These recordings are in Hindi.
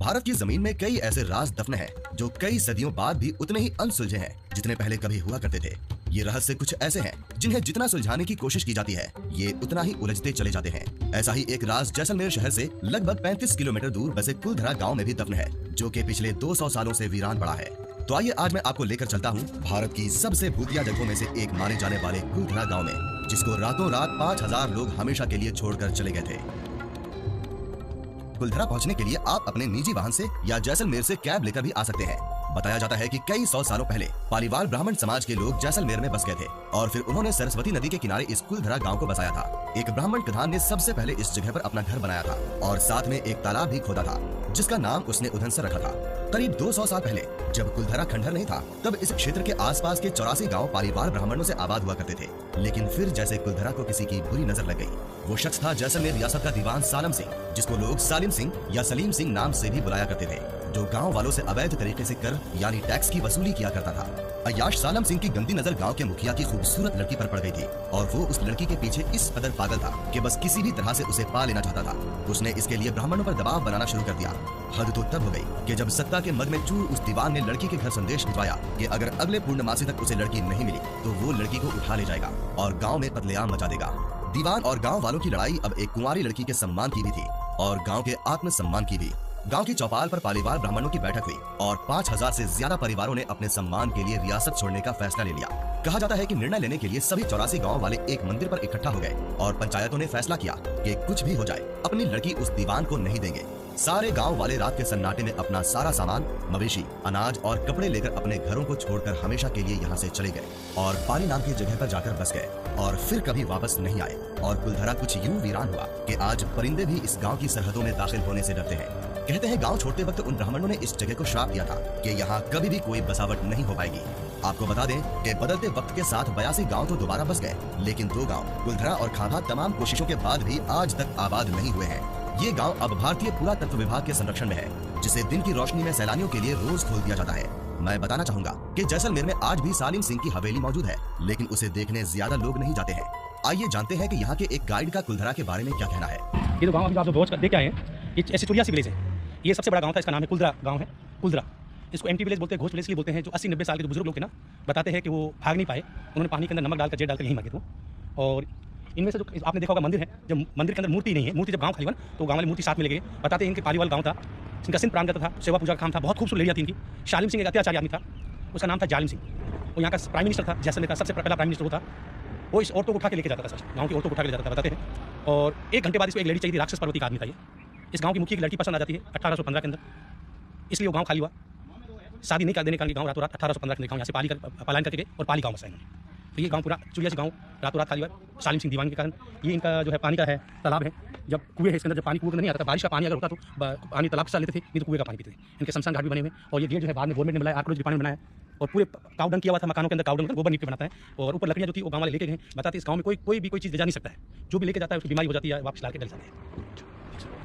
भारत की जमीन में कई ऐसे राज दफन हैं जो कई सदियों बाद भी उतने ही अनसुलझे हैं जितने पहले कभी हुआ करते थे। ये रहस्य कुछ ऐसे हैं जिन्हें जितना सुलझाने की कोशिश की जाती है ये उतना ही उलझते चले जाते हैं। ऐसा ही एक राज जैसलमेर शहर से लगभग 35 किलोमीटर दूर बसे कुलधरा गांव में भी दफन है, जो कि पिछले 200 सालों से वीरान पड़ा है। तो आइए आज मैं आपको लेकर चलता हूँ भारत की सबसे भूतिया जगहों में से एक माने जाने वाले कुलधरा गाँव में, जिसको रातों रात 5000 लोग हमेशा के लिए छोड़कर चले गए थे। कुलधरा पहुंचने के लिए आप अपने निजी वाहन से या जैसलमेर से कैब लेकर भी आ सकते हैं। बताया जाता है कि कई 100 सालों पहले पालीवाल ब्राह्मण समाज के लोग जैसलमेर में बस गए थे और फिर उन्होंने सरस्वती नदी के किनारे इस कुलधरा गांव को बसाया था। एक ब्राह्मण प्रधान ने सबसे पहले इस जगह पर अपना घर बनाया था और साथ में एक तालाब भी खोदा था, जिसका नाम उसने उधनसर रखा था। करीब 200 साल पहले जब कुलधरा खंडहर नहीं था, तब इस क्षेत्र के आसपास के 84 गांव पालीवाल ब्राह्मणों से आबाद हुआ करते थे। लेकिन फिर जैसे कुलधरा को किसी की बुरी नजर लग गई। वो शख्स था जैसलमेर रियासत का दीवान सालम सिंह, जिसको लोग सालिम सिंह या सलीम सिंह नाम से भी बुलाया करते थे, जो गांव वालों से अवैध तरीके से कर यानी टैक्स की वसूली किया करता था। अय्याश सालम सिंह की गंदी नजर गांव के मुखिया की खूबसूरत लड़की पर पड़ गई थी और वो उस लड़की के पीछे इस कदर पागल था कि बस किसी भी तरह से उसे पा लेना चाहता था। उसने इसके लिए ब्राह्मणों पर दबाव बनाना शुरू कर दिया। हद तो तब हो गई कि जब सत्ता के मद में चूर उस दीवान ने लड़की के घर संदेश भिजवाया कि अगर अगले पूर्णमासी तक उसे लड़की नहीं मिली तो वो लड़की को उठा ले जाएगा और गाँव में कत्लेआम मचा देगा। दीवान और गाँव वालों की लड़ाई अब एक कुंवारी लड़की के सम्मान की भी थी और गाँव के आत्म सम्मान की भी। गांव की चौपाल पर पालीवाल ब्राह्मणों की बैठक हुई और 5000 से ज्यादा परिवारों ने अपने सम्मान के लिए रियासत छोड़ने का फैसला ले लिया। कहा जाता है कि निर्णय लेने के लिए सभी 84 गांव वाले एक मंदिर पर इकट्ठा हो गए और पंचायतों ने फैसला किया कि कुछ भी हो जाए अपनी लड़की उस दीवान को नहीं देंगे। सारे गांव वाले रात के सन्नाटे में अपना सारा सामान, मवेशी, अनाज और कपड़े लेकर अपने घरों को छोड़कर हमेशा के लिए यहाँ से चले गए और पाली नाम की जगह पर जाकर बस गए और फिर कभी वापस नहीं आए। और कुलधरा कुछ यूं वीरान हुआ कि आज परिंदे भी इस गांव की सरहदों में दाखिल होने से डरते हैं। कहते हैं गांव छोड़ते वक्त उन ब्राह्मणों ने इस जगह को श्राप दिया था कि यहाँ कभी भी कोई बसावट नहीं हो पाएगी। आपको बता दें कि बदलते वक्त के साथ 82 गांव तो दोबारा बस गए, लेकिन 2 गांव कुलधरा और खांभा तमाम कोशिशों के बाद भी आज तक आबाद नहीं हुए हैं। ये गांव अब भारतीय पुरातत्व विभाग के संरक्षण में है, जिसे दिन की रोशनी में सैलानियों के लिए रोज खोल दिया जाता है। मैं बताना चाहूंगा कि जैसलमेर में आज भी सालिम सिंह की हवेली मौजूद है, लेकिन उसे देखने ज्यादा लोग नहीं जाते हैं। आइए जानते हैं कि यहाँ के एक गाइड का कुलधरा के बारे में क्या कहना है। ये तो गाँव अभी आप जो देख के आए हैं, ये ऐसी चुरिया सी विलेज है। ये सबसे बड़ा गांव था, इसका नाम है कुलधरा गांव है। कुलधरा इसको एम्प्टी विलेज बोलते हैं, घोष विलेज इसलिए बोलते हैं। जो 80-90 साल के जो बुजुर्ग लोग थे ना, बताते हैं कि वो भाग नहीं पाए, उन्होंने पानी के अंदर नमक डालकर जेल डालकर यहीं मर गए थे। और इनमें से जो आपने देखा होगा मंदिर है, जब मंदिर के अंदर मूर्ति नहीं है, मूर्ति जब गांव खाली बना तो गांव वाले मूर्ति साथ में ले गए। बताते हैं इनके पालीवाल गांव था, इनका सिंध प्रांत था, सेवा पूजा का काम था, बहुत खूबसूरत लेरिया थी इनकी। शालिम सिंह एक अत्याचारी आदमी था, उसका नाम था जालिम सिंह। वो यहाँ का प्राइम मिनिस्टर था, जैसलमेर का सबसे पहला प्राइम मिनिस्टर वो था। वो इस औरतों को उठा के लेके जाता था, सच गाँव की औरतों को उठा के ले जाता था, बताते हैं। और 1 घंटे बाद इसको एक लड़की चाहिए थी, राक्षस पर्वती का आदमी था ये। इस गांव की मुखिया की लड़की पसंद आ जाती है 1815 के अंदर, इसलिए वो गांव खाली हुआ। शादी नहीं कर देने का गांव रातों रात 1815 के गांव यहाँ से पलायन करके गए और पाली गांव बसाए। तो ये गांव पूरा चुरिया से गांव रातों रात खाली हुआ सालिम सिंह दीवान के कारण। ये इनका जो है पानी का है तालाब है, जब कुएं है इसके अंदर, जब पानी कुएं नहीं आता था, बारिश का पानी अगर होता तो पानी तालाब से लेते थे, नहीं तो कुएं का पानी पीते थे। इनके शमशान घाट भी बने हुए और ये गेट जो है बाद में गवर्नमेंट ने बनाया, आर्कियोलॉजी डिपार्टमेंट बनाया और पूरे काउडंग किया हुआ था। मकानों के अंदर काउडंग गोबर नीचे बनाता है और ऊपर लकड़ियाँ जो थी वो गाँव वाले लेके गए। बताते इस गाँव में कोई भी कोई चीज़ ले जा नहीं सकता है, जो भी लेके जाता है उसकी बीमारी हो जाती है, वापस ला के डल जाते हैं।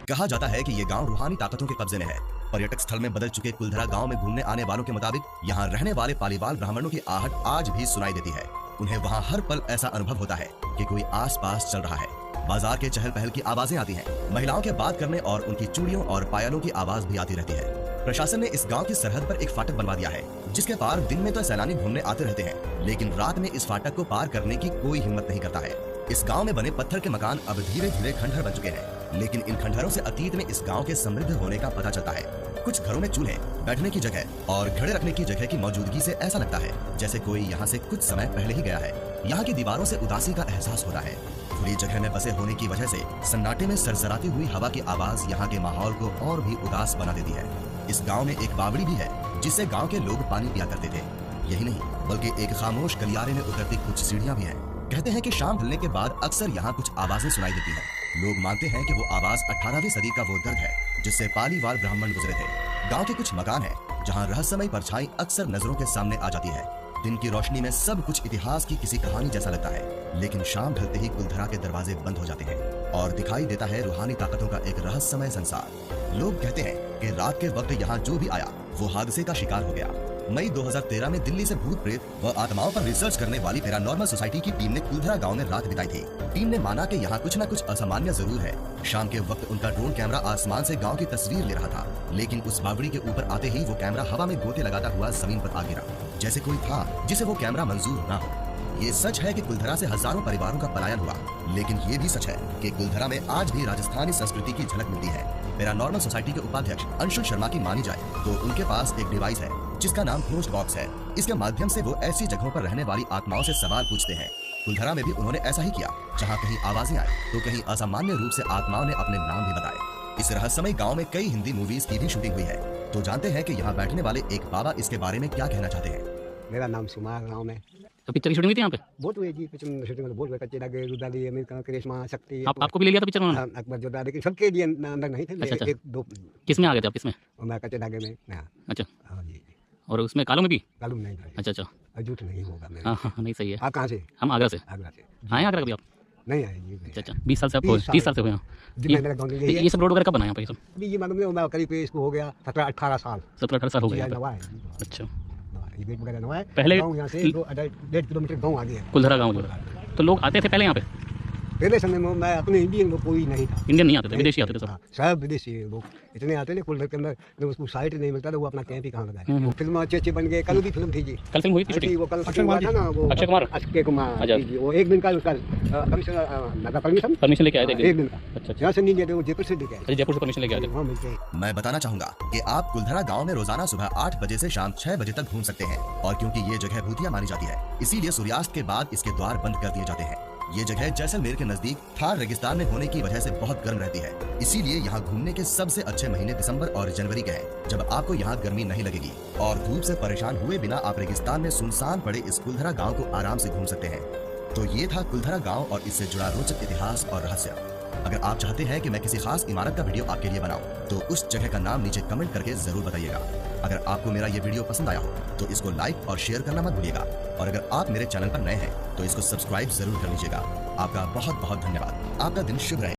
कहा जाता है कि ये गांव रूहानी ताकतों के कब्जे में है। पर्यटक स्थल में बदल चुके कुलधरा गांव में घूमने आने वालों के मुताबिक यहाँ रहने वाले पालीवाल ब्राह्मणों की आहट आज भी सुनाई देती है। उन्हें वहाँ हर पल ऐसा अनुभव होता है कि कोई आसपास चल रहा है। बाजार के चहल पहल की आवाजें आती हैं, महिलाओं के बात करने और उनकी चूड़ियों और पायलों की आवाज भी आती रहती है। प्रशासन ने इस गांव की सरहद पर एक फाटक बनवा दिया है, जिसके पार दिन में तो सैलानी घूमने आते रहते हैं, लेकिन रात में इस फाटक को पार करने की कोई हिम्मत नहीं करता है। इस गांव में बने पत्थर के मकान अब धीरे धीरे खंडहर बन चुके हैं, लेकिन इन खंडहरों से अतीत में इस गांव के समृद्ध होने का पता चलता है। कुछ घरों में चूल्हे, बैठने की जगह और घड़े रखने की जगह की मौजूदगी से ऐसा लगता है जैसे कोई यहाँ से कुछ समय पहले ही गया है। यहाँ की दीवारों से उदासी का एहसास होता है। खुली जगह में बसे होने की वजह से सन्नाटे में सरसराती हुई हवा की आवाज यहाँ के माहौल को और भी उदास बना देती है। इस गाँव में एक बावड़ी भी है, जिससे गाँव के लोग पानी पिया करते थे। यही नहीं बल्कि एक खामोश गलियारे में उतरती कुछ सीढ़ियाँ भी हैं। कहते हैं कि शाम ढलने के बाद अक्सर यहाँ कुछ आवाजें सुनाई देती हैं। लोग मानते हैं कि वो आवाज 18वीं सदी का वो दर्द है जिससे पालीवाल ब्राह्मण गुजरे थे। गांव के कुछ मकान हैं जहां रहस्यमय परछाई अक्सर नजरों के सामने आ जाती है। दिन की रोशनी में सब कुछ इतिहास की किसी कहानी जैसा लगता है, लेकिन शाम ढलते ही कुलधरा के दरवाजे बंद हो जाते हैं और दिखाई देता है रूहानी ताकतों का एक रहस्यमय संसार। लोग कहते हैं कि रात के वक्त यहाँ जो भी आया वो हादसे का शिकार हो गया। मई 2013 में दिल्ली से भूत प्रेत व आत्माओं पर रिसर्च करने वाली पैरानॉर्मल सोसाइटी की टीम ने कुलधरा गांव में रात बिताई थी। टीम ने माना कि यहाँ कुछ न कुछ असामान्य जरूर है। शाम के वक्त उनका ड्रोन कैमरा आसमान से गांव की तस्वीर ले रहा था, लेकिन उस बावड़ी के ऊपर आते ही वो कैमरा हवा में गोते लगाता हुआ जमीन पर आ गिरा, जैसे कोई था जिसे वो कैमरा मंजूर न हो। ये सच है कि कुलधरा से हजारों परिवारों का पलायन हुआ, लेकिन ये भी सच है कि कुलधरा में आज भी राजस्थानी संस्कृति की झलक मिलती है। पैरानॉर्मल सोसाइटी के उपाध्यक्ष अंशुल शर्मा की मानी जाए तो उनके पास एक डिवाइस है जिसका नाम घोस्ट बॉक्स है। इसके माध्यम से वो ऐसी जगहों पर रहने वाली आत्माओं से सवाल पूछते हैं। कुलधरा में भी उन्होंने ऐसा ही किया, जहाँ कहीं आवाजें आए तो कहीं असामान्य रूप से आत्माओं ने अपने नाम भी बताए। इस रहस्यमय गाँव में कई हिंदी मूवीज की भी शूटिंग हुई है। तो जानते हैं कि यहाँ बैठने वाले एक बाबा इसके बारे में क्या कहना चाहते हैं। मेरा नाम सुमार गाँव में। तो पिक्चर की शूटिंग हुई थी यहाँ पे? बहुत हुई जी, शूटिंग में बहुत हुआ। कच्चे धागे, रुदाली, अमेरिका, करिश्मा, शक्ति। आपको भी ले लिया था पिक्चर में? अकबर जोधा, लेकिन सबके लिए अंदर नहीं थे। अच्छा। एक दो किस में आ गए थे आप? किसमें? मैं कच्चे धागे में। अच्छा। हाँ जी। और उसमें कालों में भी? कालूम नहीं था। अच्छा। झूठ नहीं होगा मेरा। हाँ, नहीं सही है। आप कहाँ से? हम आगरा से। आगरा से। आए आगरा कभी आप? नहीं आए जी। अच्छा। 20 साल से आप 30 साल से हुए हैं। ये सब रोड वगैरह कब बना यहाँ पे? अभी ये मालूम नहीं, करीब इसको हो गया 17-18 साल। 17-18 साल हो गए। अच्छा। पहले 1.5 किलोमीटर गाँव आगे है कुलधरा गाँव। तो लोग आते थे पहले यहाँ पे? पहले समय में मैं अपने इंडियन में कोई नहीं था। इंडियन नहीं आते थे, विदेशी आते थे सब? सब विदेशी लोग इतने आते थे। कुलधर के अंदर जब उसको साइट नहीं मिलता था, वो अपना कैंप ही कहाँ लगाए। वो फिल्म अच्छे बन गए। कल भी फिल्म थी जी। कल फिल्म हुई थी शूटिंग? वो कल हुआ था ना, वो अक्षय कुमार जी। वो एक दिन का उसका परमिशन लेके आए थे एक दिन का। अच्छा। यहाँ से नहीं गए थे, वो जयपुर से लेके आए। जयपुर से परमिशन लेके आए थे। वहाँ मिलते हैं। मैं बताना चाहूंगा कि आप कुलधरा गांव में रोजाना सुबह 8 बजे से शाम 6 बजे तक घूम सकते हैं। और क्योंकि ये जगह भूतिया मानी जाती है, इसीलिए सूर्यास्त के बाद इसके द्वार बंद कर दिए जाते हैं। ये जगह जैसलमेर के नजदीक थार रेगिस्तान में होने की वजह से बहुत गर्म रहती है। इसीलिए यहाँ घूमने के सबसे अच्छे महीने दिसंबर और जनवरी के हैं, जब आपको यहाँ गर्मी नहीं लगेगी और धूप से परेशान हुए बिना आप रेगिस्तान में सुनसान पड़े इस कुलधरा गांव को आराम से घूम सकते हैं। तो ये था कुलधरा गांव और इससे जुड़ा रोचक इतिहास और रहस्य। अगर आप चाहते हैं कि मैं किसी खास इमारत का वीडियो आपके लिए बनाऊं, तो उस जगह का नाम नीचे कमेंट करके जरूर बताइएगा। अगर आपको मेरा ये वीडियो पसंद आया हो तो इसको लाइक और शेयर करना मत भूलिएगा। और अगर आप मेरे चैनल पर नए हैं तो इसको सब्सक्राइब जरूर कर लीजिएगा। आपका बहुत बहुत धन्यवाद। आपका दिन शुभ रहे।